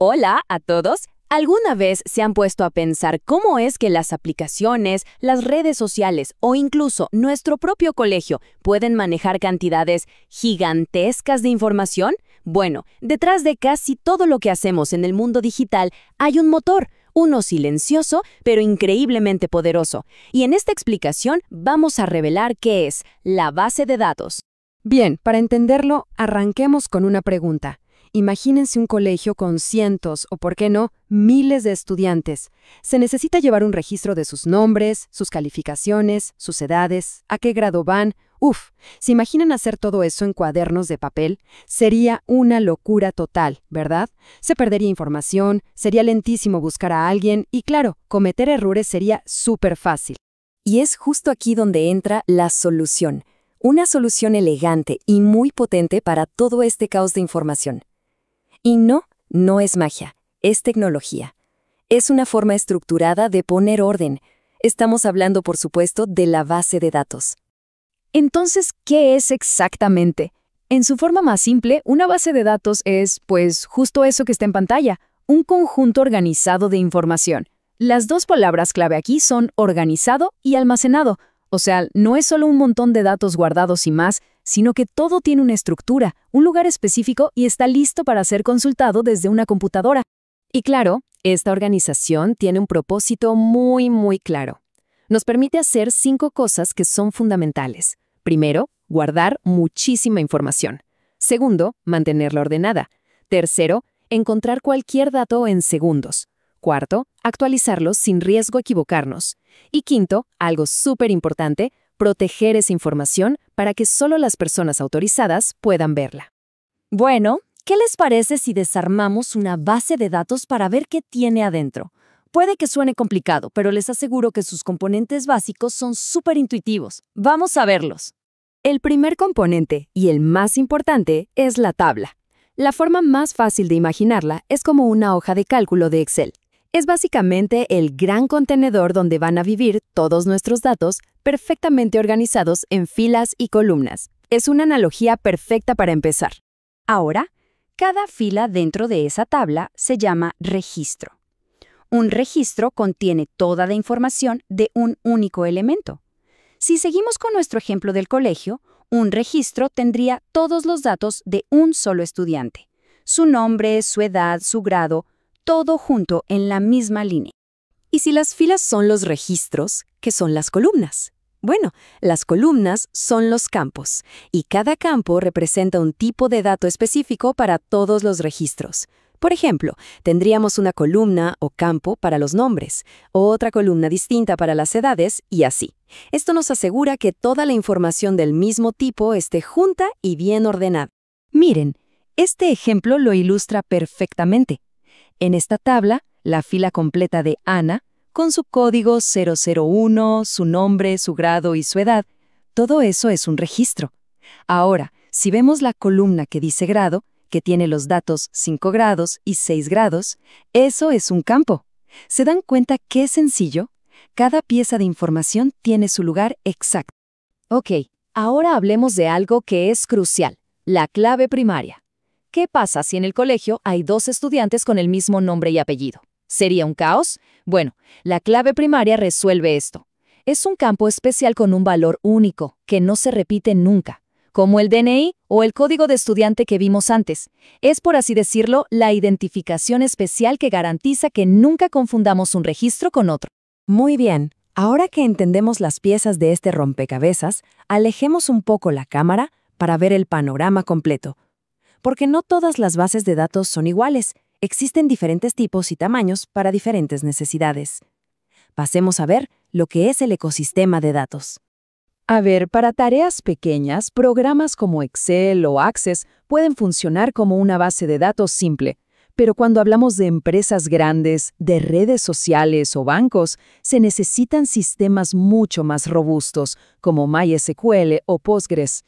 Hola a todos. ¿Alguna vez se han puesto a pensar cómo es que las aplicaciones, las redes sociales o incluso nuestro propio colegio pueden manejar cantidades gigantescas de información? Bueno, detrás de casi todo lo que hacemos en el mundo digital hay un motor, uno silencioso pero increíblemente poderoso. Y en esta explicación vamos a revelar qué es la base de datos. Bien, para entenderlo, arranquemos con una pregunta. Imagínense un colegio con cientos, o por qué no, miles de estudiantes. Se necesita llevar un registro de sus nombres, sus calificaciones, sus edades, a qué grado van. ¿Se imaginan hacer todo eso en cuadernos de papel? Sería una locura total, ¿verdad? Se perdería información, sería lentísimo buscar a alguien y claro, cometer errores sería súper fácil. Y es justo aquí donde entra la solución. Una solución elegante y muy potente para todo este caos de información. Y no es magia, es tecnología. Es una forma estructurada de poner orden. Estamos hablando, por supuesto, de la base de datos. Entonces, ¿qué es exactamente? En su forma más simple, una base de datos es, pues, justo eso que está en pantalla, un conjunto organizado de información. Las dos palabras clave aquí son organizado y almacenado. O sea, no es solo un montón de datos guardados y más, sino que todo tiene una estructura, un lugar específico y está listo para ser consultado desde una computadora. Y claro, esta organización tiene un propósito muy claro. Nos permite hacer 5 cosas que son fundamentales. Primero, guardar muchísima información. Segundo, mantenerla ordenada. Tercero, encontrar cualquier dato en segundos. Cuarto, actualizarlos sin riesgo a equivocarnos. Y quinto, algo súper importante, proteger esa información para que solo las personas autorizadas puedan verla. Bueno, ¿qué les parece si desarmamos una base de datos para ver qué tiene adentro? Puede que suene complicado, pero les aseguro que sus componentes básicos son súper intuitivos. Vamos a verlos. El primer componente, y el más importante, es la tabla. La forma más fácil de imaginarla es como una hoja de cálculo de Excel. Es básicamente el gran contenedor donde van a vivir todos nuestros datos perfectamente organizados en filas y columnas. Es una analogía perfecta para empezar. Ahora, cada fila dentro de esa tabla se llama registro. Un registro contiene toda la información de un único elemento. Si seguimos con nuestro ejemplo del colegio, un registro tendría todos los datos de un solo estudiante. Su nombre, su edad, su grado, todo junto en la misma línea. Y si las filas son los registros, ¿qué son las columnas? Bueno, las columnas son los campos, y cada campo representa un tipo de dato específico para todos los registros. Por ejemplo, tendríamos una columna o campo para los nombres, otra columna distinta para las edades y así. Esto nos asegura que toda la información del mismo tipo esté junta y bien ordenada. Miren, este ejemplo lo ilustra perfectamente. En esta tabla, la fila completa de Ana, con su código 001, su nombre, su grado y su edad, todo eso es un registro. Ahora, si vemos la columna que dice grado, que tiene los datos 5 grados y 6 grados, eso es un campo. ¿Se dan cuenta qué sencillo? Cada pieza de información tiene su lugar exacto. Ok, ahora hablemos de algo que es crucial, la clave primaria. ¿Qué pasa si en el colegio hay 2 estudiantes con el mismo nombre y apellido? ¿Sería un caos? Bueno, la clave primaria resuelve esto. Es un campo especial con un valor único, que no se repite nunca, como el DNI o el código de estudiante que vimos antes. Es, por así decirlo, la identificación especial que garantiza que nunca confundamos un registro con otro. Muy bien, ahora que entendemos las piezas de este rompecabezas, alejemos un poco la cámara para ver el panorama completo. Porque no todas las bases de datos son iguales, existen diferentes tipos y tamaños para diferentes necesidades. Pasemos a ver lo que es el ecosistema de datos. A ver, para tareas pequeñas, programas como Excel o Access pueden funcionar como una base de datos simple, pero cuando hablamos de empresas grandes, de redes sociales o bancos, se necesitan sistemas mucho más robustos, como MySQL o Postgres.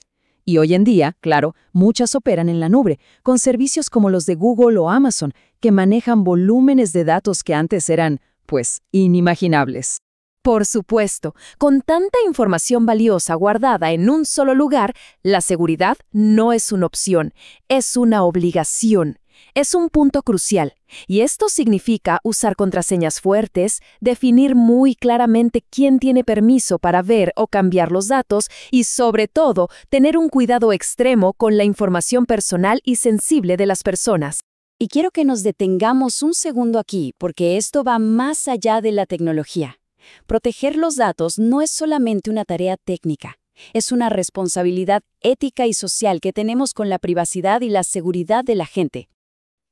Y hoy en día, claro, muchas operan en la nube, con servicios como los de Google o Amazon, que manejan volúmenes de datos que antes eran, pues, inimaginables. Por supuesto, con tanta información valiosa guardada en un solo lugar, la seguridad no es una opción, es una obligación. Es un punto crucial, y esto significa usar contraseñas fuertes, definir muy claramente quién tiene permiso para ver o cambiar los datos y, sobre todo, tener un cuidado extremo con la información personal y sensible de las personas. Y quiero que nos detengamos un segundo aquí, porque esto va más allá de la tecnología. Proteger los datos no es solamente una tarea técnica, es una responsabilidad ética y social que tenemos con la privacidad y la seguridad de la gente.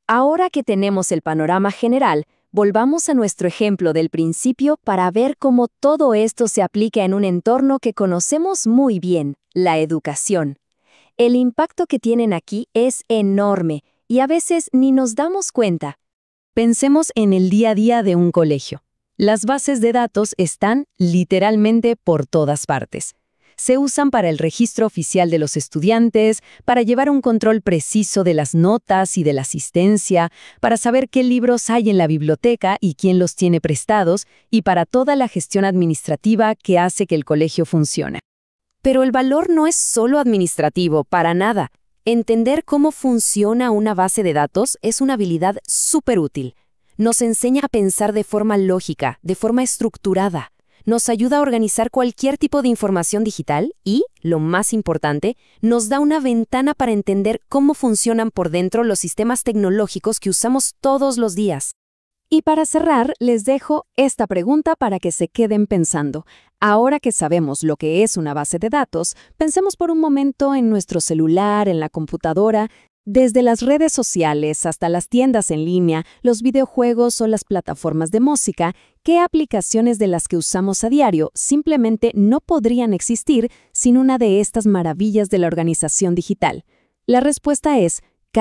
Ahora que tenemos el panorama general, volvamos a nuestro ejemplo del principio para ver cómo todo esto se aplica en un entorno que conocemos muy bien, la educación. El impacto que tienen aquí es enorme y a veces ni nos damos cuenta. Pensemos en el día a día de un colegio. Las bases de datos están literalmente por todas partes. Se usan para el registro oficial de los estudiantes, para llevar un control preciso de las notas y de la asistencia, para saber qué libros hay en la biblioteca y quién los tiene prestados, y para toda la gestión administrativa que hace que el colegio funcione. Pero el valor no es solo administrativo, para nada. Entender cómo funciona una base de datos es una habilidad súper útil. Nos enseña a pensar de forma lógica, de forma estructurada. Nos ayuda a organizar cualquier tipo de información digital y, lo más importante, nos da una ventana para entender cómo funcionan por dentro los sistemas tecnológicos que usamos todos los días. Y para cerrar, les dejo esta pregunta para que se queden pensando. Ahora que sabemos lo que es una base de datos, pensemos por un momento en nuestro celular, en la computadora. Desde las redes sociales hasta las tiendas en línea, los videojuegos o las plataformas de música, ¿qué aplicaciones de las que usamos a diario simplemente no podrían existir sin una de estas maravillas de la organización digital? La respuesta es